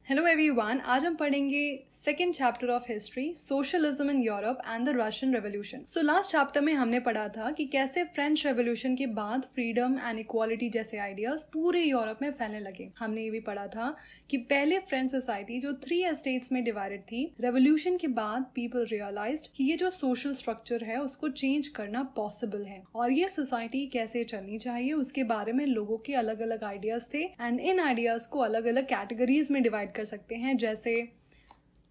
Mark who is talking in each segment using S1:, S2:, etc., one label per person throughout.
S1: Hello everyone, आज हम पढ़ेंगे second chapter of history, socialism in Europe and the Russian revolution. So last chapter में हमने पढ़ा था कि कैसे फ्रेंच रेवोल्यूशन के बाद फ्रीडम एंड इक्वालिटी जैसे आइडियाज पूरे यूरोप में फैलने लगे। हमने ये भी पढ़ा था कि पहले फ्रेंच सोसाइटी जो 3 एस्टेट्स में डिवाइडेड थी, रेवोल्यूशन के बाद पीपल रियलाइज्ड कि ये जो सोशल स्ट्रक्चर है उसको चेंज करना पॉसिबल है और ये सोसाइटी कैसे चलनी चाहिए उसके बारे में लोगों के अलग अलग आइडियाज थे एंड इन आइडियाज को अलग अलग कैटेगरीज में डिवाइड कर सकते हैं, जैसे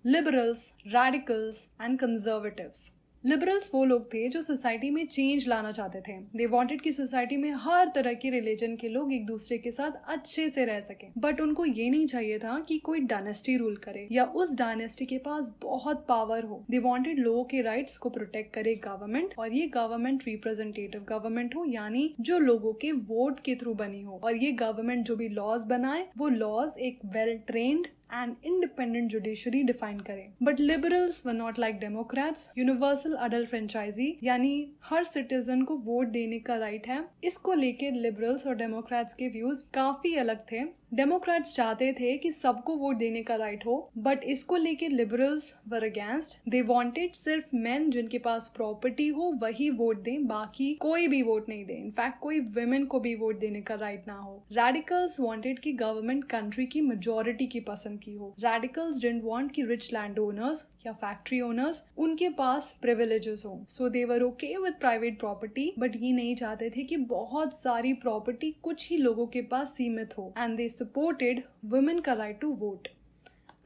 S1: liberals, radicals and conservatives. Liberals वो लोग थे जो सोसाइटी में चेंज लाना चाहते थे। दे वांटेड कि सोसाइटी में हर तरह के रिलीजन के लोग एक दूसरे के साथ अच्छे से रह सकें, बट उनको ये नहीं चाहिए था कि कोई डायनेस्टी रूल करे या उस डायनेस्टी के पास बहुत पावर हो। दे वांटेड लोगों के राइट्स को प्रोटेक्ट करे गवर्नमेंट, और ये गवर्नमेंट रिप्रेजेंटेटिव गवर्नमेंट हो, यानी जो लोगों के वोट के थ्रू बनी हो, और ये गवर्नमेंट जो भी लॉज बनाए वो लॉज एक well trained and independent judiciary define करें। But liberals were not like democrats, universal adult franchisee, यानी हर सिटीजन को वोट देने का राइट है। इसको लेके लिबरल्स और डेमोक्रेट्स के व्यूज काफी अलग थे। डेमोक्रेट्स चाहते थे कि सबको वोट देने का राइट हो, बट इसको लेके liberals were against. They wanted सिर्फ मेन जिनके पास प्रॉपर्टी हो वही वोट दें, बाकी कोई भी वोट नहीं दे। इनफैक्ट कोई वुमेन को भी वोट देने का राइट ना हो। रेडिकल्स वांटेड कि गवर्नमेंट कंट्री की मेजोरिटी की पसंद की हो। रेडिकल्स डिडंट वांट कि रिच लैंड ओनर्स या फैक्ट्री ओनर्स उनके पास प्रिविलेजेस हो। So they were okay with private property, but ये नहीं चाहते थे कि बहुत सारी प्रॉपर्टी कुछ ही लोगों के पास सीमित हो। एंड दे सपोर्टेड वुमेन का right to vote.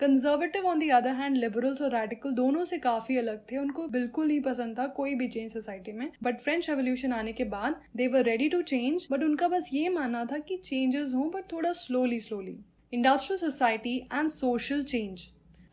S1: Conservative on the other hand, liberals और रेडिकल दोनों से काफी अलग थे। उनको बिल्कुल नहीं पसंद था कोई भी चेंज सोसाइटी में, बट फ्रेंच रेवोल्यूशन आने के बाद they were ready to change, but उनका बस ये मानना था कि चेंजेस हों बट थोड़ा slowly. Industrial society and social change,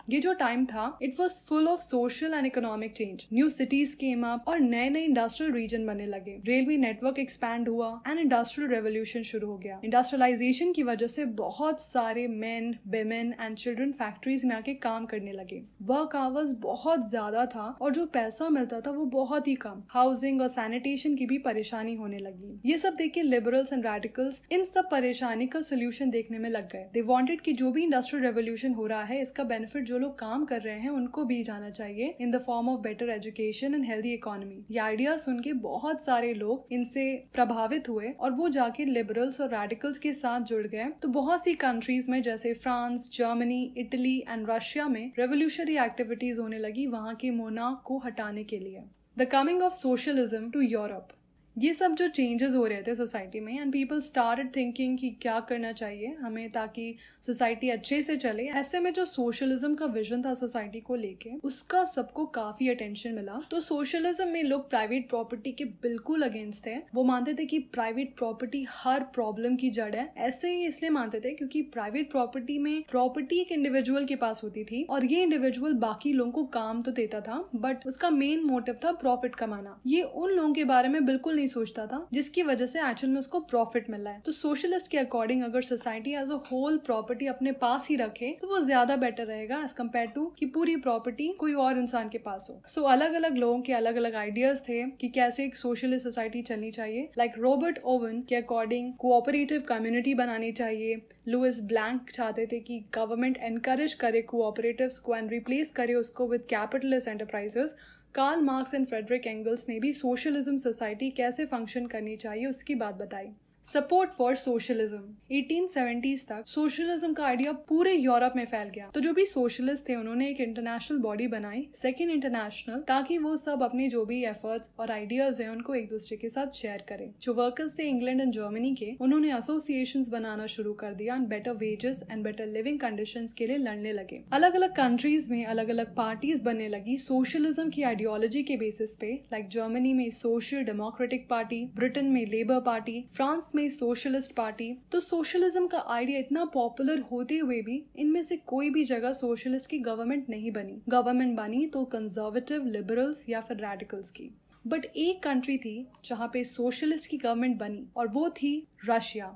S1: ये जो टाइम था it was full of social and economic change. New cities came up और नए नए इंडस्ट्रियल रीजन बनने लगे। रेलवे नेटवर्क एक्सपैंड हुआ एंड इंडस्ट्रियल रेवोल्यूशन शुरू हो गया। इंडस्ट्रियलाइजेशन की वजह से बहुत सारे main, women and children factories में आके काम करने लगे। वर्क आवर्स बहुत ज्यादा था और जो पैसा मिलता था वो बहुत ही कम। हाउसिंग और सैनिटेशन की भी परेशानी होने लगी। ये सब देख के लिबरल्स एंड रेडिकल्स इन सब परेशानी का सोल्यूशन देखने में लग गए। दे वांटेड कि जो भी इंडस्ट्रियल रेवोल्यूशन हो रहा है इसका बेनिफिट जो लोग काम कर रहे हैं उनको भी जाना चाहिए in the form of better education and healthy economy. ये आइडिया सुन के बहुत सारे लोग इनसे प्रभावित हुए और वो जाके लिबरल्स और रेडिकल्स के साथ जुड़ गए। तो बहुत सी कंट्रीज में जैसे France, Germany, Italy and Russia में रेवोल्यूशनरी एक्टिविटीज होने लगी वहां के मोनार्क को हटाने के लिए। The coming of socialism to Europe, ये सब जो चेंजेस हो रहे थे सोसाइटी में एंड पीपल स्टार्टेड थिंकिंग कि क्या करना चाहिए हमें ताकि सोसाइटी अच्छे से चले। ऐसे में जो सोशलिज्म का विजन था सोसाइटी को लेके उसका सबको काफी अटेंशन मिला। तो सोशलिज्म में लोग प्राइवेट प्रॉपर्टी के बिल्कुल अगेंस्ट थे। वो मानते थे कि प्राइवेट प्रॉपर्टी हर प्रॉब्लम की जड़ है। ऐसे ही इसलिए मानते थे क्योंकि प्राइवेट प्रॉपर्टी में प्रॉपर्टी एक इंडिविजुअल के पास होती थी और ये इंडिविजुअल बाकी लोगों को काम तो देता था बट उसका मेन मोटिव था प्रॉफिट कमाना। ये उन लोगों के बारे में बिल्कुल सोचता था जिसकी वजह से एक्चुअल में उसको प्रॉफिट मिल रहा है। तो सोशलिस्ट के अकॉर्डिंग अगर society as a whole property अपने पास ही रखे तो वो ज्यादा बेटर रहेगा एज कम्पेयर टू कि पूरी प्रॉपर्टी कोई और इंसान के पास हो। सो अलग अलग लोगों के अलग अलग आइडियाज थे कि कैसे एक सोशलिस्ट सोसाइटी चलनी चाहिए। लाइक रॉबर्ट ओवन के अकॉर्डिंग कोऑपरेटिव कम्युनिटी बनानी चाहिए। लुइस ब्लैंक चाहते थे कि गवर्नमेंट एनकरेज करे कोऑपरेटिव्स को एंड रिप्लेस करे उसको with capitalist enterprises. Karl Marx and Friedrich Engels ने भी सोशलिज्म सोसाइटी कैसे फंक्शन करनी चाहिए उसकी बात बताई। सपोर्ट फॉर सोशलिज्म, 1870s तक सोशलिज्म का आइडिया पूरे यूरोप में फैल गया। तो जो भी सोशलिस्ट थे उन्होंने एक इंटरनेशनल बॉडी बनाई, सेकेंड इंटरनेशनल, ताकि वो सब अपने जो भी एफर्ट्स और आइडियाज हैं उनको एक दूसरे के साथ शेयर करें। जो वर्कर्स थे इंग्लैंड एंड जर्मनी के, उन्होंने एसोसिएशंस बनाना शुरू कर दिया and better wages and better living conditions के लिए लड़ने लगे। अलग अलग कंट्रीज में अलग अलग पार्टीज बनने लगी सोशलिज्म की आइडियोलॉजी के बेसिस पे। लाइक जर्मनी में सोशल डेमोक्रेटिक पार्टी, ब्रिटेन में लेबर पार्टी, फ्रांस में सोशलिस्ट पार्टी। तो सोशलिज्म का आइडिया इतना पॉपुलर होते हुए भी इनमें से कोई भी जगह सोशलिस्ट की गवर्नमेंट नहीं बनी। गवर्नमेंट बनी तो कंजर्वेटिव, लिबरल्स या फिर रेडिकल्स की। बट एक कंट्री थी जहां पे सोशलिस्ट की गवर्नमेंट बनी और वो थी रशिया।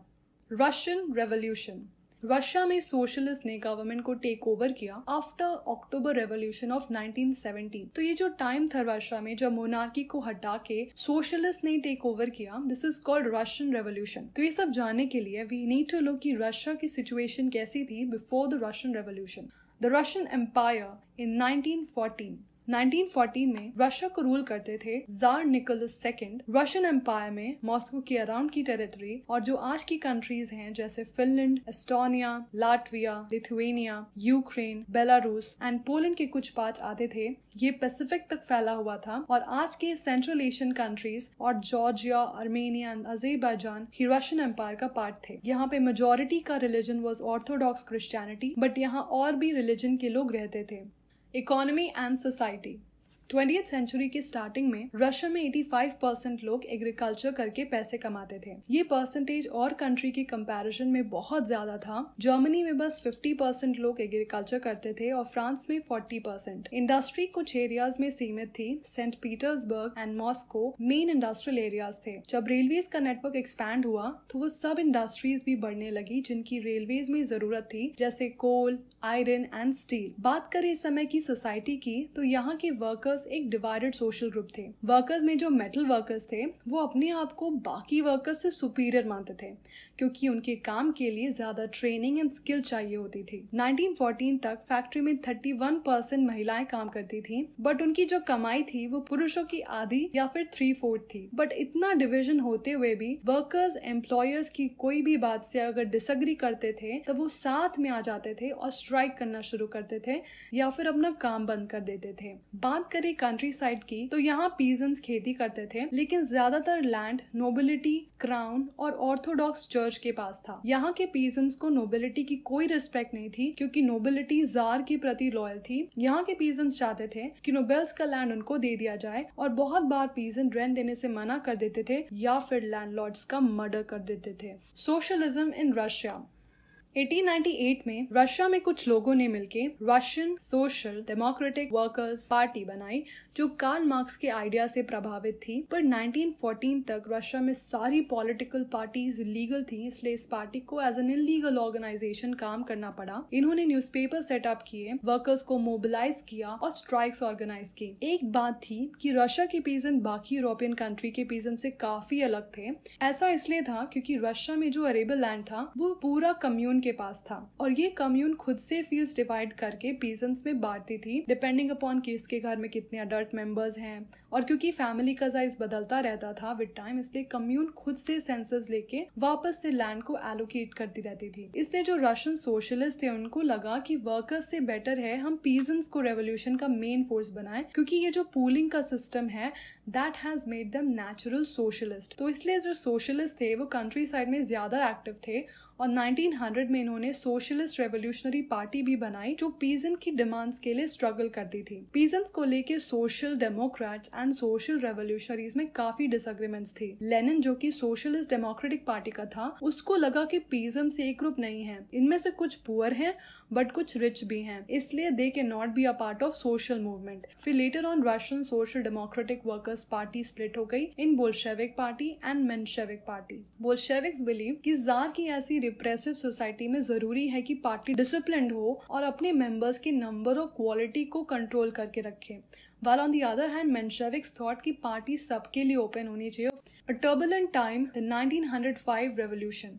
S1: रशियन रेवोल्यूशन, रशिया में सोशलिस्ट ने गवर्नमेंट को टेक ओवर किया आफ्टर अक्टूबर रेवोल्यूशन ऑफ 1917। तो ये जो टाइम था रशिया में जब मोनार्की को हटा के सोशलिस्ट ने टेक ओवर किया, this is called Russian revolution. तो ये सब जानने के लिए वी नीड टू लुक कि रशिया की सिचुएशन कैसी थी before the Russian revolution. The Russian empire in 1914 में रशिया को रूल करते थे tsar Nicholas second. Russian empire में मॉस्को के अराउंड की टेरिटरी और जो आज की कंट्रीज हैं जैसे Finland, Estonia, Latvia, Lithuania, Ukraine, Belarus and Poland के कुछ पार्ट्स आते थे, ये पैसिफिक तक फैला हुआ था। और आज के सेंट्रल एशियन कंट्रीज और जॉर्जिया, आर्मेनिया एंड अज़रबैजान ही रशियन एम्पायर का पार्ट थे। यहाँ पे मेजोरिटी का religion was orthodox Christianity, but यहाँ और भी रिलीजन के लोग रहते थे। Economy and society. 20th century के स्टार्टिंग में रशिया में 85% लोग एग्रीकल्चर करके पैसे कमाते थे। ये परसेंटेज और कंट्री के कंपैरिजन में बहुत ज्यादा था। जर्मनी में बस 50% लोग एग्रीकल्चर करते थे और फ्रांस में 40%। इंडस्ट्री कुछ एरियाज में सीमित थी। Saint Petersburg and Moscow main industrial areas थे। जब रेलवेज का नेटवर्क एक्सपैंड हुआ तो वो सब इंडस्ट्रीज भी बढ़ने लगी जिनकी रेलवेज में जरूरत थी, जैसे कोल, आयरन एंड स्टील। बात करें इस समय की सोसाइटी की तो यहाँ के वर्कर्स एक डिवाइडेड सोशल ग्रुप थे। वर्कर्स में जो मेटल वर्कर्स थे वो अपने आप को बाकी वर्कर्स से सुपीरियर मानते थे क्योंकि उनके काम के लिए ज्यादा ट्रेनिंग एंड स्किल चाहिए होती थी। 1914 तक फैक्ट्री में 31% महिलाएं काम करती थी, बट उनकी जो कमाई थी वो पुरुषों की आधी या फिर 3/4 थी। बट इतना डिवीजन होते हुए भी वर्कर्स एम्प्लॉयर्स की कोई भी बात से अगर डिसएग्री करते थे तो वो साथ में आ जाते थे और स्ट्राइक करना शुरू करते थे या फिर अपना काम बंद कर देते थे। बात करें कंट्री साइड की तो यहाँ पीजेंट्स खेती करते थे, लेकिन ज्यादातर लैंड नोबिलिटी, क्राउन और ऑर्थोडॉक्स चर्च के पास था। यहाँ के पीजेंट्स को नोबिलिटी की कोई रिस्पेक्ट नहीं थी क्योंकि नोबिलिटी जार के प्रति लॉयल थी। यहाँ के पीजेंट्स चाहते थे कि नोबेल्स का लैंड उनको दे दिया जाए और बहुत बार पीजेंट रेंट देने से मना कर देते थे या फिर लैंडलॉर्ड्स का मर्डर कर देते थे। Socialism in Russia. 1898 में रशिया में कुछ लोगों ने मिलके Russian social democratic workers party बनाई जो कार्ल मार्क्स के आइडिया से प्रभावित थी। पर 1914 तक रशिया में सारी पॉलिटिकल पार्टीज इलीगल थी, इसलिए इस पार्टी को एज एन इलीगल ऑर्गेनाइजेशन काम करना पड़ा। इन्होंने न्यूज़पेपर सेटअप किए, वर्कर्स को मोबिलाइज किया और स्ट्राइक्स ऑर्गेनाइज की। एक बात थी कि रशिया के पीजेंट बाकी यूरोपियन कंट्री के पीजेंट से काफी अलग थे। ऐसा इसलिए था क्योंकि रशिया में जो अरेबल लैंड था वो पूरा कम्यून के पास था और ये कम्यून खुद से फील्ड्स डिवाइड करके पीजेंट्स में बांटती थी डिपेंडिंग अपॉन किसके घर में कितने अडल्ट मेंबर्स हैं। और क्योंकि फैमिली का साइज बदलता रहता था विद टाइम, इसलिए कम्यून खुद से सेंसस लेके वापस से लैंड को एलोकेट करती रहती थी। इसलिए जो रशियन सोशलिस्ट थे उनको लगा कि वर्कर्स से बेटर है हम पीजेंट्स को रेवोल्यूशन का मेन फोर्स बनाएं, क्योंकि ये जो पूलिंग का सिस्टम है that has made them natural socialist. तो इसलिए जो सोशलिस्ट थे वो कंट्री साइड में ज्यादा एक्टिव थे और 1900 में इन्होंने सोशलिस्ट रेवोल्यूशनरी पार्टी भी बनाई जो पीजेंट की डिमांड्स के लिए स्ट्रगल करती थी। पीजेंट्स को लेके social Democrats and social revolutionaries में काफी डिसएग्रीमेंट्स थे। लेनिन जो कि सोशलिस्ट डेमोक्रेटिक पार्टी का था, उसको लगा कि पीजेंट्स एक ग्रुप नहीं है, इनमें से कुछ पुअर हैं बट कुछ रिच भी हैं, इसलिए they can not be a part of social movement. फिर later on Russian social democratic workers party split हो गई in Bolshevik party and Menshevik party. Bolsheviks believe कि जार की ऐसी रिप्रेसिव सोसाइटी में जरूरी है कि पार्टी डिसिप्लिन्ड हो और अपने मेंबर्स के नंबर और क्वालिटी को कंट्रोल करके रखे। While on the other hand, Mensheviks thought कि पार्टी सबके लिए ओपन होनी चाहिए। A turbulent time, the 1905 revolution.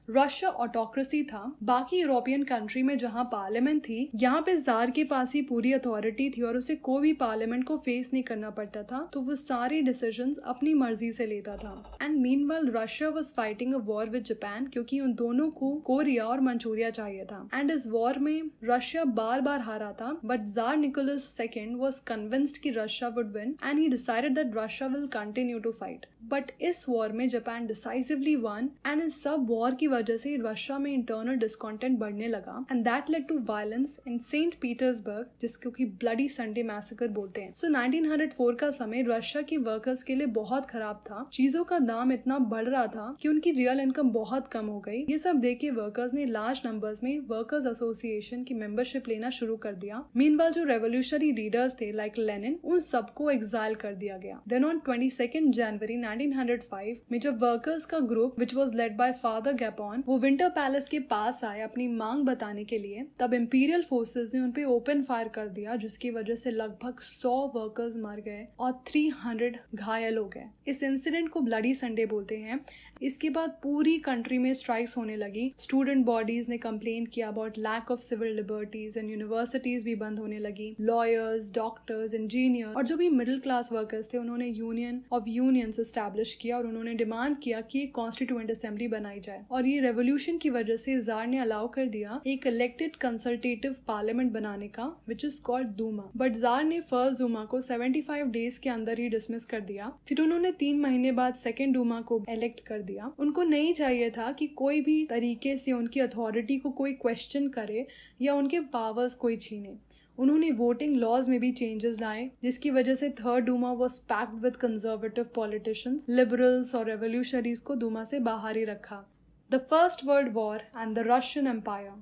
S1: Russia autocracy था। बाकी यूरोपियन कंट्री में जहाँ पार्लियामेंट थी, यहाँ पे जार के पास ही पूरी अथॉरिटी थी और उसे कोई भी पार्लियामेंट को फेस नहीं करना पड़ता था, तो वो सारे डिसीजंस अपनी मर्जी से लेता था। And meanwhile Russia was fighting a war with Japan क्योंकि उन दोनों को कोरिया और मंचूरिया चाहिए था। एंड इस वॉर में रशिया बार बार हारा था, but tsar Nicholas second was convinced कि Russia would win and he decided that Russia will continue to fight. But इस वॉर में जापान डिसाइसिवली वन एंड इस सब वॉर की वजह से रशिया में इंटरनल डिस्कॉन्टेंट बढ़ने लगा and that led to violence in Saint Petersburg, जिसको कि ब्लडी संडे मैसेकर बोलते हैं। सो 1904 का समय रशिया के वर्कर्स के लिए बहुत खराब था। चीजों का दाम इतना बढ़ रहा था कि उनकी रियल इनकम बहुत कम हो गई। ये सब देख के वर्कर्स ने लार्ज नंबर्स में वर्कर्स एसोसिएशन की मेंबरशिप लेना शुरू कर दिया। मीनवाइल जो रेवोल्यूशनरी लीडर्स थे लाइक लेनिन, उन सबको एग्जाइल कर दिया गया। देन ऑन 22 जनवरी 1905 में जब वर्कर्स का group which was led by father upon वो विंटर पैलेस के पास आए अपनी मांग बताने के लिए, तब इंपीरियल फोर्सेस ने उन पे ओपन फायर कर दिया, जिसकी वजह से लगभग 100 वर्कर्स मर गए और 300 घायल हो गए। इस इंसिडेंट को ब्लडी संडे बोलते हैं। इसके बाद पूरी कंट्री में स्ट्राइक्स होने लगी। स्टूडेंट बॉडीज ने कंप्लेन किया about lack of civil liberties and universities भी बंद होने लगी। लॉयर्स, डॉक्टर्स, इंजीनियर और जो भी मिडिल क्लास वर्कर्स थे उन्होंने यूनियन ऑफ यूनियंस एस्टैब्लिश किया और उन्होंने डिमांड किया कि एक कॉन्स्टिट्यूएंट असेंबली बनाई जाए। और ये रेवोल्यूशन की वजह से जार ने अलाउ कर दिया एक इलेक्टेड कंसल्टेटिव पार्लियामेंट बनाने का, which is called Duma. But tsar ने फर्स्ट दूमा को 75 डेज के अंदर ही डिसमिस कर दिया। फिर उन्होंने 3 महीने बाद सेकेंड दूमा को इलेक्ट कर दिया। उनको नहीं चाहिए था कि कोई भी तरीके से उनकी अथॉरिटी को कोई क्वेश्चन करे या उनके पावर्स कोई छीने। उन्होंने वोटिंग लॉज में भी चेंजेस लाए, जिसकी वजह से third Duma was packed with conservative politicians, liberals और रेवोल्यूशनरीज को डूमा से बाहर ही रखा। The first world war and the Russian empire.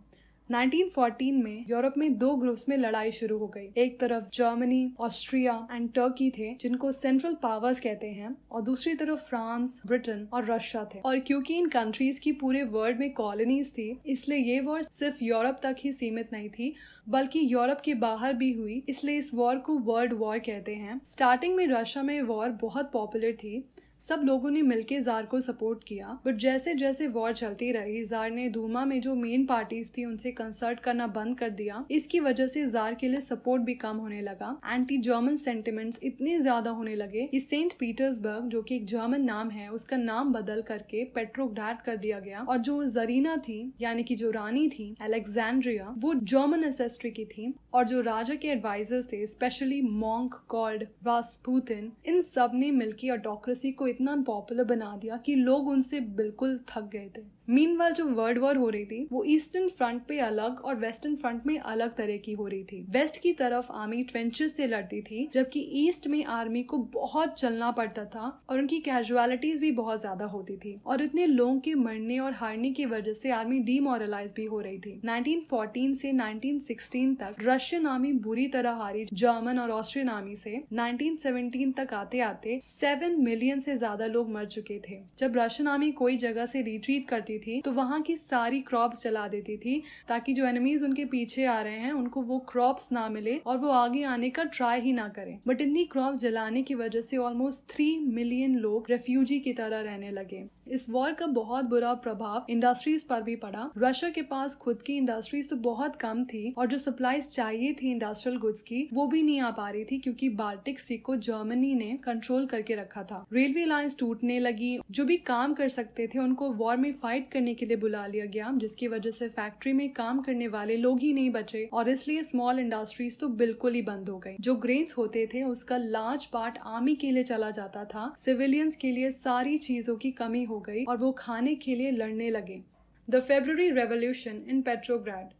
S1: 1914 में यूरोप में 2 ग्रुप्स में लड़ाई शुरू हो गई। एक तरफ जर्मनी, ऑस्ट्रिया एंड टर्की थे, जिनको सेंट्रल पावर्स कहते हैं, और दूसरी तरफ फ्रांस, ब्रिटेन और रशिया थे। और क्योंकि इन कंट्रीज की पूरे वर्ल्ड में कॉलोनीज थी, इसलिए ये वॉर सिर्फ यूरोप तक ही सीमित नहीं थी, बल्कि यूरोप के बाहर भी हुई। इसलिए इस वॉर को वर्ल्ड वॉर कहते हैं। स्टार्टिंग में रशिया में वॉर बहुत पॉपुलर थी, सब लोगों ने मिलकर जार को सपोर्ट किया। बट जैसे जैसे वॉर चलती रही, जार ने दूमा में जो मेन पार्टीज थी उनसे कंसल्ट करना बंद कर दिया। इसकी वजह से जार के लिए सपोर्ट भी कम होने लगा। एंटी जर्मन सेंटिमेंट्स इतने ज्यादा होने लगे कि सेंट पीटर्सबर्ग, जो कि एक जर्मन नाम है, उसका नाम बदल करके पेट्रोग्राड कर दिया गया। और जो जरीना थी, यानी कि जो रानी थी अलेक्जेंड्रिया, वो जर्मन एंसेस्ट्री की थी। और जो राजा के एडवाइजर्स थे, स्पेशली मॉन्क कॉल्ड रास्पुतिन, इन सब ने मिलकर ऑटोक्रेसी को इतना पॉपुलर बना दिया कि लोग उनसे बिल्कुल थक गए थे। मीनवाइल जो वर्ल्ड वॉर हो रही थी वो ईस्टर्न फ्रंट पे अलग और वेस्टर्न फ्रंट में अलग तरह की हो रही थी। वेस्ट की तरफ आर्मी ट्रेंचेस से लड़ती थी, जबकि ईस्ट में आर्मी को बहुत चलना पड़ता था और उनकी कैजुअलिटीज भी बहुत ज्यादा होती थी। और इतने लोगों के मरने और हारने की वजह से आर्मी डीमोरलाइज भी हो रही थी। 1914 से 1916 तक रशियन आर्मी बुरी तरह हारी जर्मन और ऑस्ट्रियन आर्मी से। 1917 तक आते आते 7 मिलियन से ज्यादा लोग मर चुके थे। जब रशियन आर्मी कोई जगह से रिट्रीट करती थी तो वहां की सारी क्रॉप्स जला देती थी, ताकि जो एनिमीज उनके पीछे आ रहे हैं उनको वो क्रॉप्स ना मिले और वो आगे आने का ट्राई ही ना करें। बट इतनी क्रॉप्स जलाने की वजह से ऑलमोस्ट 3 मिलियन लोग रेफ्यूजी की तरह रहने लगे। इस वॉर का बहुत बुरा प्रभाव इंडस्ट्रीज पर भी पड़ा। रशिया के पास खुद की इंडस्ट्रीज तो बहुत कम थी और जो सप्लाईज चाहिए थी इंडस्ट्रियल गुड्स की, वो भी नहीं आ पा रही थी, क्योंकि बाल्टिक सी को जर्मनी ने कंट्रोल करके रखा था। रेलवे लाइंस टूटने लगी। जो भी काम कर सकते थे उनको वॉर में फाइट करने के लिए बुला लिया गया, जिसकी वजह से फैक्ट्री में काम करने वाले लोग ही नहीं बचे और इसलिए स्मॉल इंडस्ट्रीज तो बिल्कुल ही बंद हो गई। जो ग्रेन्स होते थे उसका लार्ज पार्ट आर्मी के लिए चला जाता था। सिविलियंस के लिए सारी चीजों की कमी हो गई और वो खाने के लिए लड़ने लगे। The February revolution in Petrograd.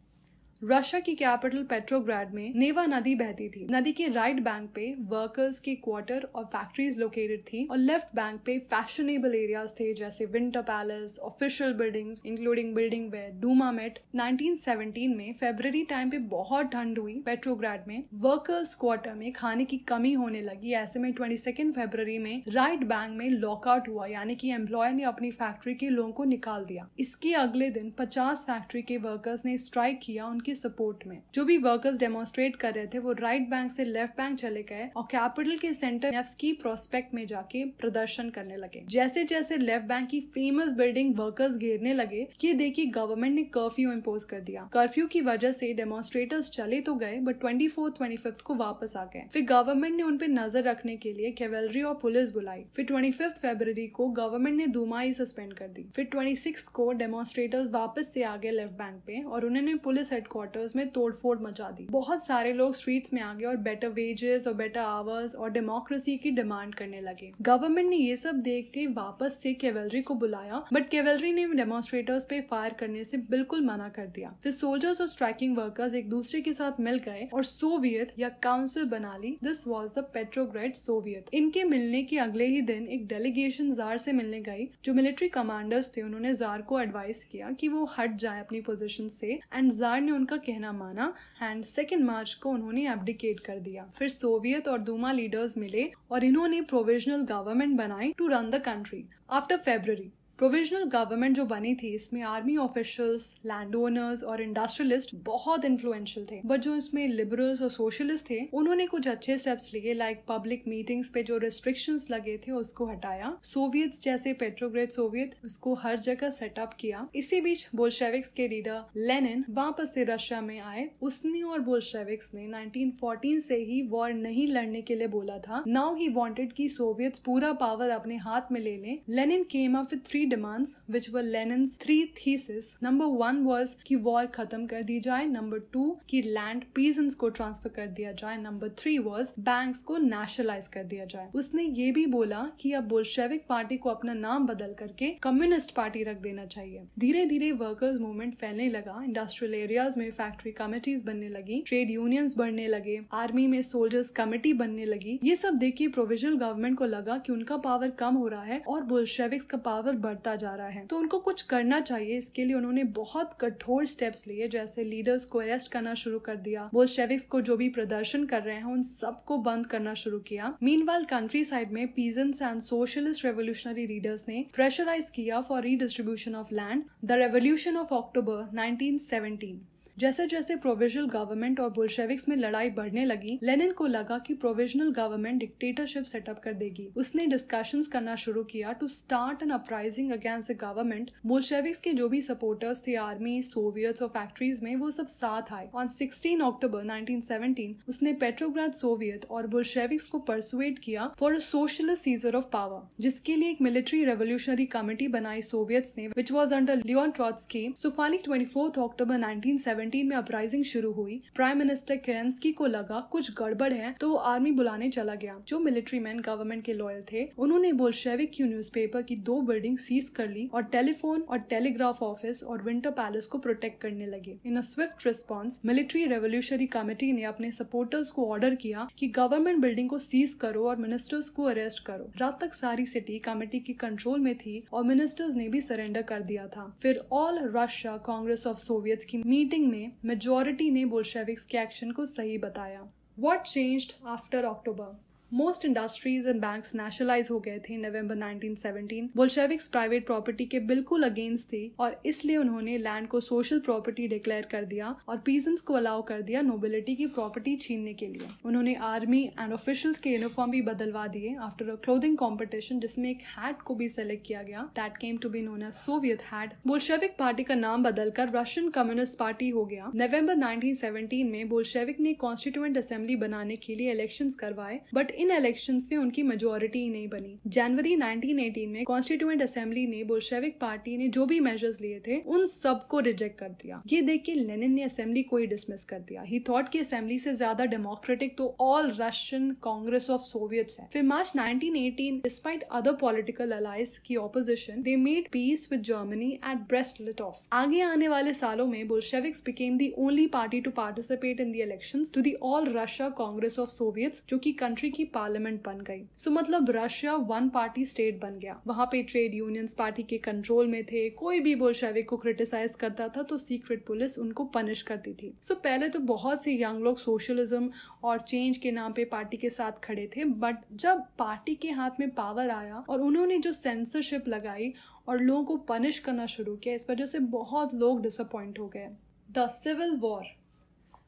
S1: Russia की कैपिटल पेट्रोग्राड में नेवा नदी बहती थी। नदी के राइट बैंक पे वर्कर्स के क्वार्टर और फैक्ट्रीज लोकेटेड थी और लेफ्ट बैंक पे फैशनेबल एरियाज थे, जैसे Winter Palace, official buildings including building where Duma met. 1917 में फरवरी टाइम पे बहुत ठंड हुई पेट्रोग्राड में। वर्कर्स क्वार्टर में खाने की कमी होने लगी। ऐसे में 22 फरवरी में राइट बैंक में लॉकआउट हुआ, यानी कि एम्प्लॉयर ने अपनी फैक्ट्री के लोगों को निकाल दिया। इसके अगले दिन 50 फैक्ट्री के वर्कर्स ने स्ट्राइक किया उनके सपोर्ट में। जो भी वर्कर्स डेमोन्स्ट्रेट कर रहे थे वो राइट बैंक से लेफ्ट बैंक चले गए और कैपिटल के सेंटर नेव्स्की प्रोस्पेक्ट में जाके प्रदर्शन करने लगे। जैसे जैसे लेफ्ट बैंक की फेमस बिल्डिंग वर्कर्स घेरने लगे कि देखिए गवर्नमेंट ने कर्फ्यू इम्पोज कर दिया। कर्फ्यू की वजह से डेमोन्स्ट्रेटर्स चले तो गए, बट 24th 25th को वापस आ गए। फिर गवर्नमेंट ने उन पे नजर रखने के लिए कैवेलरी और पुलिस बुलाई। फिर 25 फरवरी को गवर्नमेंट ने दूमा ही सस्पेंड कर दी। फिर 26 को डेमोन्स्ट्रेटर्स वापस से आ गए लेफ्ट बैंक पे और उन्होंने पुलिस हेडक्वार्टर्स में तोड़फोड़ मचा दी। बहुत सारे लोग स्ट्रीट्स में आ गए और बेटर वेजेस और बेटर आवर्स और डेमोक्रेसी की डिमांड करने लगे। गवर्नमेंट ने ये सब देख के वापस से कैवेलरी को बुलाया, बट कैवेलरी ने डेमोन्स्ट्रेटर्स पे फायर करने से बिल्कुल मना कर दिया। फिर सोल्जर्स और स्ट्राइकिंग वर्कर्स एक दूसरे के साथ मिल गए और सोवियत या काउंसिल बना ली। This was the Petrograd Soviet. इनके मिलने के अगले ही दिन एक डेलीगेशन जार से मिलने गई। जो मिलिट्री कमांडर्स थे उन्होंने जार को एडवाइस किया कि वो हट जाए अपनी पोजीशन से, एंड जार ने उनका कहना माना एंड 2 मार्च को उन्होंने एब्डिकेट कर दिया। फिर सोवियत और दूमा लीडर्स मिले और इन्होंने प्रोविजनल गवर्नमेंट बनाई to run the country. After February provisional government जो बनी थी इसमें आर्मी ऑफिशियल्स, लैंड ओनर्स और इंडस्ट्रियलिस्ट बहुत इन्फ्लुएंशियल थे, बट जो इसमें लिबरल्स और सोशलिस्ट थे उन्होंने कुछ अच्छे स्टेप्स लिए, लाइक पब्लिक मीटिंग्स पे जो रिस्ट्रिक्शंस लगे थे उसको हटाया, सोवियट्स जैसे पेट्रोग्रेड सोवियत उसको हर जगह सेटअप किया। इसी बीच बोल्शेविक्स के लीडर लेनिन वापस से रशिया में आए। उसने और बोल्शेविक्स ने 1914 से ही वॉर नहीं लड़ने के लिए बोला था। नाउ ही वांटेड कि सोवियट्स पूरा पावर अपने हाथ में ले लें। Lenin came up with 3 demands which were Lenin's 3 theses. Number 1 was कि वॉर खत्म कर दी जाए, नंबर 2 कि लैंड पीजेंट्स को ट्रांसफर कर दिया जाए, नंबर 3 was बैंक्स को नेशनलाइज कर दिया जाए। उसने ये भी बोला कि अब बोल्शेविक पार्टी को अपना नाम बदल करके कम्युनिस्ट पार्टी रख देना चाहिए। धीरे धीरे वर्कर्स मूवमेंट फैलने लगा, इंडस्ट्रियल एरियाज में फैक्ट्री कमिटीज बनने लगी, ट्रेड यूनियंस बढ़ने लगे, आर्मी में सोल्जर्स कमिटी बनने लगी। ये सब देखिए प्रोविजनल गवर्नमेंट को लगा कि उनका पावर कम हो रहा है और बोल्शेविक्स का पावर बढ़ता जा रहा है, तो उनको कुछ करना चाहिए। इसके लिए उन्होंने बहुत कठोर स्टेप्स लिए, जैसे लीडर्स को अरेस्ट करना शुरू कर दिया, बोल्शेविक्स को जो भी प्रदर्शन कर रहे हैं उन सबको बंद करना शुरू किया। मीनवाइल कंट्री साइड में peasants and socialist revolutionary leaders ने प्रेशराइज किया for redistribution of land, the revolution of October 1917। जैसे जैसे प्रोविजनल गवर्नमेंट और बोल्शेविक्स में लड़ाई बढ़ने लगी, लेनिन को लगा कि प्रोविजनल गवर्नमेंट डिक्टेटरशिप सेटअप कर देगी। उसने डिस्कशंस करना शुरू किया to start an uprising against the government. Bolsheviks के जो भी सपोर्टर्स थे आर्मी, सोवियट्स और फैक्ट्रीज में, वो सब साथ आए। ऑन 16 अक्टूबर 1917 उसने पेट्रोग्राड सोवियत और बोल्शेविक्स को परसुएट किया for a socialist seizure of power, जिसके लिए एक मिलिट्री रेवोल्यूशनरी कमिटी बनाई सोवियट्स ने, which was under Leon Trotsky. So finally 24 अक्टूबर 1917 में अपराइजिंग शुरू हुई। प्राइम मिनिस्टर केरेंस्की को लगा कुछ गड़बड़ है, तो आर्मी बुलाने चला गया। जो मिलिट्री मैन गवर्नमेंट के लॉयल थे उन्होंने बोल्शेविक की न्यूज़पेपर की 2 बिल्डिंग सीज कर ली और टेलीफोन और टेलीग्राफ ऑफिस और विंटर पैलेस को प्रोटेक्ट करने लगे। In a swift response military revolutionary committee ने अपने सपोर्टर्स को ऑर्डर किया कि गवर्नमेंट बिल्डिंग को सीज करो और मिनिस्टर्स को अरेस्ट करो। रात तक सारी सिटी कमेटी के कंट्रोल में थी और मिनिस्टर्स ने भी सरेंडर कर दिया था। फिर all Russia congress of Soviets की मीटिंग में मेजॉरिटी ने बोल्शेविक्स के एक्शन को सही बताया। What changed after October? Most industries and banks nationalise हो गए थे नवंबर 1917। बोल्शेविक्स प्राइवेट प्रॉपर्टी के बिल्कुल अगेंस्ट थे और इसलिए उन्होंने लैंड को सोशल प्रॉपर्टी डिक्लेयर कर दिया और पीजेंट्स को अलाउ कर दिया नोबिलिटी की प्रॉपर्टी छीनने के लिए। उन्होंने आर्मी एंड ऑफिशियल्स के यूनिफॉर्म भी बदलवा दिए आफ्टर अ क्लोथिंग कॉम्पिटिशन, जिसमें एक हैट को भी सेलेक्ट किया गया, that came to be known as Soviet hat. Bolshevik party का नाम बदलकर रशियन कम्युनिस्ट पार्टी हो गया। नवंबर 1917 में बोल्शेविक ने कॉन्स्टिट्यूएंट असेंबली बनाने के लिए इलेक्शंस करवाए, बट इन इलेक्शंस में उनकी मेजॉरिटी ही नहीं बनी। जनवरी 1918 में कॉन्स्टिट्यूएंट असेंबली ने बोल्शेविक पार्टी ने जो भी मेजर्स लिए थे उन सबको रिजेक्ट कर दिया। ये देख के लेनिन ने असेंबली को ही डिसमिस कर दिया। ही थॉट कि असेंबली से ज्यादा डेमोक्रेटिक तो all Russian congress of Soviets है। फिर मार्च 1918 डिस्पाइट अदर पॉलिटिकल अलाइज की opposition they made peace with Germany at Brest Litovsk. आगे आने वाले सालों में Bolsheviks became the only party to participate in the elections to the all Russia congress of Soviets, जो कि कंट्री की पार्लियामेंट बन गई। सो मतलब रशिया वन पार्टी स्टेट बन गया। वहां पे ट्रेड यूनियंस पार्टी के कंट्रोल में थे। कोई भी बोल्शेविक को क्रिटिसाइज करता था तो सीक्रेट पुलिस उनको पनिश करती थी। सो पहले तो बहुत से यंग लोग सोशलिज्म और चेंज के नाम पे पार्टी के साथ खड़े थे, बट जब पार्टी के हाथ में पावर आया और उन्होंने जो सेंसरशिप लगाई और लोगों को पनिश करना शुरू किया, इस वजह से बहुत लोग डिसअपॉइंट हो गए। The civil war.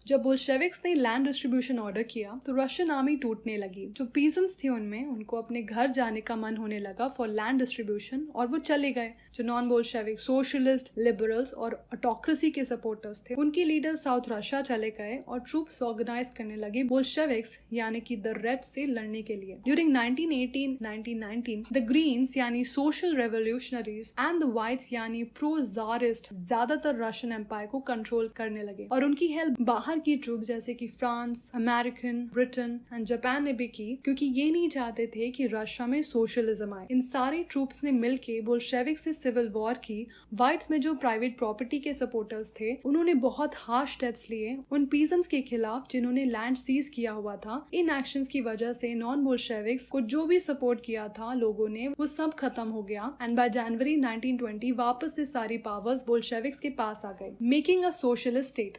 S1: जब बोल्शेविक्स ने लैंड डिस्ट्रीब्यूशन ऑर्डर किया तो रशियन आर्मी टूटने लगी। जो पीजेंट्स थे उनमें उनको अपने घर जाने का मन होने लगा फॉर लैंड डिस्ट्रीब्यूशन और वो चले गए। जो नॉन बोल्शेविक सोशलिस्ट, लिबरल्स और ऑटोक्रेसी के सपोर्टर्स थे उनके लीडर्स साउथ रशिया चले गए और ट्रूप्स ऑर्गेनाइज करने लगे बोल्शेविक्स यानी कि द रेड से लड़ने के लिए। ड्यूरिंग 1918-1919 द ग्रीन्स यानी social revolutionaries and the whites यानी प्रो ज़ारिस्ट ज्यादातर रशियन एम्पायर को कंट्रोल करने लगे और उनकी हेल्प बाहर की ट्रूप जैसे कि France, American, Britain and Japan ने भी की, क्योंकि ये नहीं चाहते थे कि रशिया में सोशलिज्म आए। इन सारी ट्रूप्स ने मिलके बोल्शेविक से सिविल वॉर की। व्हाइट्स में जो प्राइवेट प्रॉपर्टी के सपोर्टर्स थे उन्होंने बहुत हार्श स्टेप्स लिए उन पीजेंट्स के खिलाफ जिन्होंने लैंड सीज किया हुआ था। इन एक्शंस की वजह से नॉन बोल्शेविक्स को जो भी सपोर्ट किया था लोगों ने, वो सब खत्म हो गया एंड बाय जनवरी 1920 वापस से सारी पावर्स बोल्शेविक्स के पास आ गई, making a socialist state.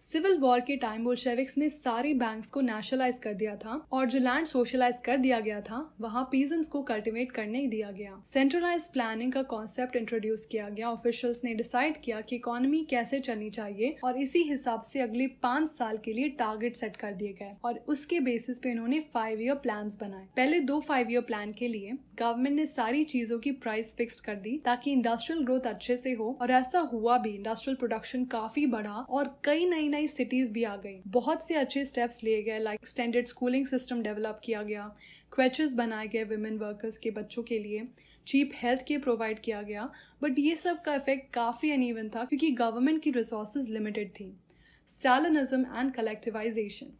S1: Civil war के टाइम बोल्शेविक्स ने सारी बैंक्स को नेशनलाइज कर दिया था और जो लैंड सोशलाइज कर दिया गया था वहाँ पीजेंट्स को कल्टीवेट करने दिया गया। सेंट्रलाइज प्लानिंग का कॉन्सेप्ट इंट्रोड्यूस किया गया। ऑफिशियल्स ने डिसाइड किया कि इकोनॉमी कैसे चलनी चाहिए और इसी हिसाब से अगले 5 साल के लिए टारगेट सेट कर दिए गए और उसके बेसिस पे इन्होंने 5 ईयर प्लान बनाए। पहले 2 5 ईयर प्लान के लिए गवर्नमेंट ने सारी चीजों की प्राइस फिक्स कर दी ताकि इंडस्ट्रियल ग्रोथ अच्छे से हो और ऐसा हुआ भी। इंडस्ट्रियल प्रोडक्शन काफी बढ़ा और कई नई सिटीज भी आ गई। बहुत से अच्छे स्टेप्स लिए गए, like extended schooling system develop किया गया, क्रेचेस बनाए गए विमेन वर्कर्स के बच्चों के लिए, चीप हेल्थ केयर प्रोवाइड किया गया। बट ये सब का इफेक्ट काफी अनइवन था क्योंकि गवर्नमेंट की रिसोर्सेज लिमिटेड थी। स्टालिनिज्म एंड कलेक्टिवाइजेशन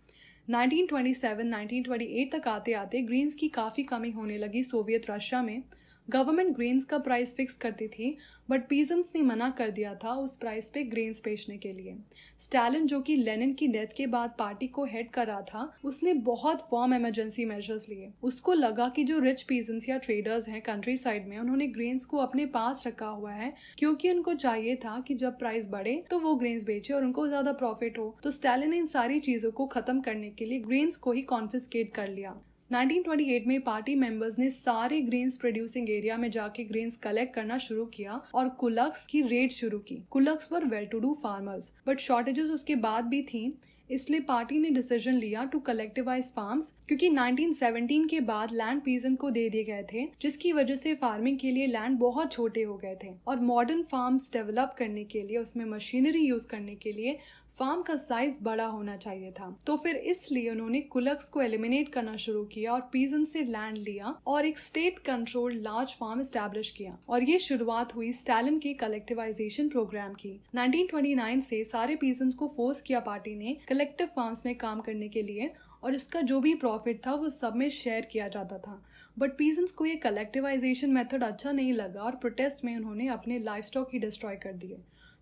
S1: 1927-1928 तक आते आते ग्रेन्स की काफ़ी कमी होने लगी सोवियत रशिया में। गवर्नमेंट ग्रेन्स का प्राइस फिक्स करती थी बट पीजेंट्स ने मना कर दिया था उस प्राइस पे ग्रेन्स बेचने के लिए। स्टालिन, जो कि लेनिन की डेथ के बाद पार्टी को हेड कर रहा था, उसने बहुत फर्म इमरजेंसी मेजर्स लिए। उसको लगा कि जो रिच पीजेंट्स या ट्रेडर्स हैं कंट्री साइड में, उन्होंने ग्रेन्स को अपने पास रखा हुआ है क्योंकि उनको चाहिए था कि जब प्राइस बढ़े तो वो ग्रेन्स बेचे और उनको ज्यादा प्रॉफिट हो। तो स्टालिन ने इन सारी चीजों को खत्म करने के लिए ग्रेन्स को ही कॉन्फिस्केट कर लिया। 1928 में पार्टी मेंबर्स ने सारे ग्रेन्स प्रोड्यूसिंग एरिया में जाके ग्रेन्स कलेक्ट करना शुरू किया और कुलक्स की रेड शुरू की। Kulaks were well to do farmers but shortages उसके बाद भी थी, इसलिए पार्टी ने डिसीजन लिया टू कलेक्टिवाइज फार्म्स क्योंकि 1917 के बाद लैंड पीजेंट को दे दिए गए थे, जिसकी वजह से फार्मिंग के लिए लैंड बहुत छोटे हो गए थे और मॉडर्न फार्म्स डेवलप करने के लिए, उसमें मशीनरी यूज करने के लिए फार्म का साइज बड़ा होना चाहिए था। तो फिर इसलिए उन्होंने कुलक्स को एलिमिनेट करना शुरू किया और पीजेंट से लैंड लिया और एक state controlled large farm establish किया और ये शुरुआत हुई स्टालिन के कलेक्टिवाइजेशन प्रोग्राम की। 1929 से सारे पीजेंट्स को फोर्स किया पार्टी ने कलेक्टिव फार्म्स में काम करने के लिए और इसका जो भी प्रॉफिट था वो सब में शेयर किया जाता था। बट पीजेंट्स को ये कलेक्टिवाइजेशन मेथड अच्छा नहीं लगा और प्रोटेस्ट में उन्होंने अपने लाइफ स्टॉक ही डिस्ट्रॉय कर दिए।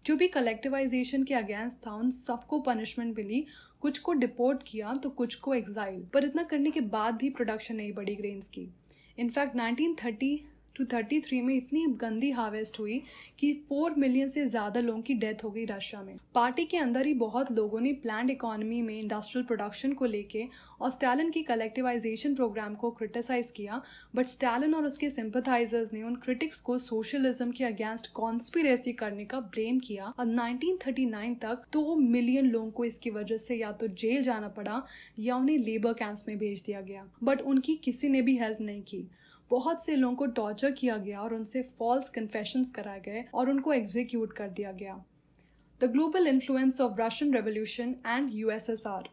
S1: जो भी कलेक्टिवाइजेशन के अगेंस्ट था उन सबको पनिशमेंट मिली, कुछ को डिपोर्ट किया तो कुछ को एग्जाइल। पर इतना करने के बाद भी प्रोडक्शन नहीं बढ़ी ग्रेन्स की। इनफैक्ट 1930 to 33 में इतनी गंदी हार्वेस्ट हुई कि 4 मिलियन से ज़्यादा लोगों की डेथ हो गई रशिया में। पार्टी के अंदर ही बहुत लोगों ने प्लान्ड इकोनॉमी में इंडस्ट्रियल प्रोडक्शन को लेके और स्टालिन की कलेक्टिवाइजेशन प्रोग्राम को क्रिटिसाइज किया। बट स्टालिन और उसके सिंपथाइजर्स ने उन क्रिटिक्स को सोशलिज्म के अगेंस्ट कॉन्स्पिरेसी करने का ब्लेम किया और 1939 तक 2 मिलियन लोगों को इसकी वजह से या तो जेल जाना पड़ा या उन्हें लेबर कैंप्स में भेज दिया गया। बट उनकी किसी ने भी हेल्प नहीं की। बहुत से लोगों को टॉर्चर किया गया और उनसे फॉल्स कन्फेशंस कराए गए और उनको एग्जीक्यूट कर दिया गया। The global influence of Russian revolution and USSR.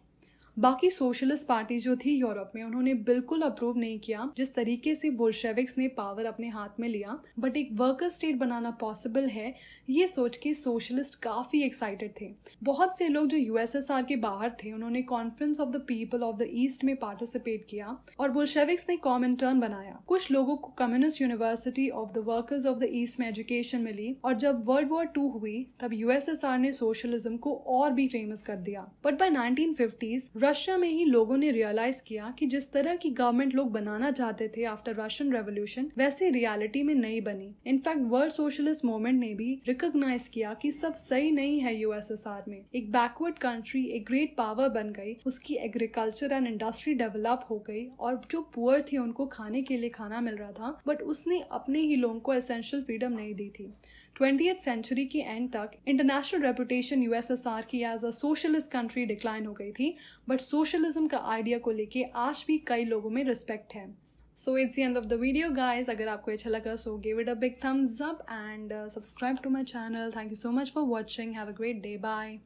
S1: बाकी सोशलिस्ट पार्टी जो थी यूरोप में, उन्होंने बिल्कुल अप्रूव नहीं किया जिस तरीके से बोल्शेविक्स ने पावर अपने हाथ में लिया। बट एक वर्कर स्टेट बनाना पॉसिबल है ये सोच के सोशलिस्ट काफी एक्साइटेड थे। बहुत से लोग जो यूएसएसआर के बाहर थे, उन्होंने conference of the people of the east में पार्टिसिपेट किया और बोल्शेविक्स ने कॉमिंटर्न बनाया। कुछ लोगों को communist university of the workers of the east में एजुकेशन मिली और जब वर्ल्ड वॉर 2 हुई तब यूएसएसआर ने सोशलिज्म को और भी फेमस कर दिया। बट बाय 1950s रशिया में ही लोगों ने रियलाइज किया कि जिस तरह की गवर्नमेंट लोग बनाना चाहते थे आफ्टर रशियन रेवोल्यूशन, वैसे रियलिटी में नहीं बनी। इनफैक्ट वर्ल्ड सोशलिस्ट मूवमेंट ने भी रिकॉग्नाइज किया कि सब सही नहीं है। यूएसएसआर में एक बैकवर्ड कंट्री एक ग्रेट पावर बन गई, उसकी एग्रीकल्चर एंड इंडस्ट्री डेवलप हो गई और जो पुअर थे उनको खाने के लिए खाना मिल रहा था, बट उसने अपने ही लोगों को एसेंशियल फ्रीडम नहीं दी थी। 20th सेंचुरी के एंड तक इंटरनेशनल रेपुटेशन यूएसएसआर की as a socialist country decline हो गई थी, बट सोशलिज्म का आइडिया को लेके आज भी कई लोगों में रिस्पेक्ट है। So it's the end of the video guys. अगर आपको अच्छा लगा so give it a big thumbs up and subscribe to my channel. Thank you so much for watching. Have a great day. Bye.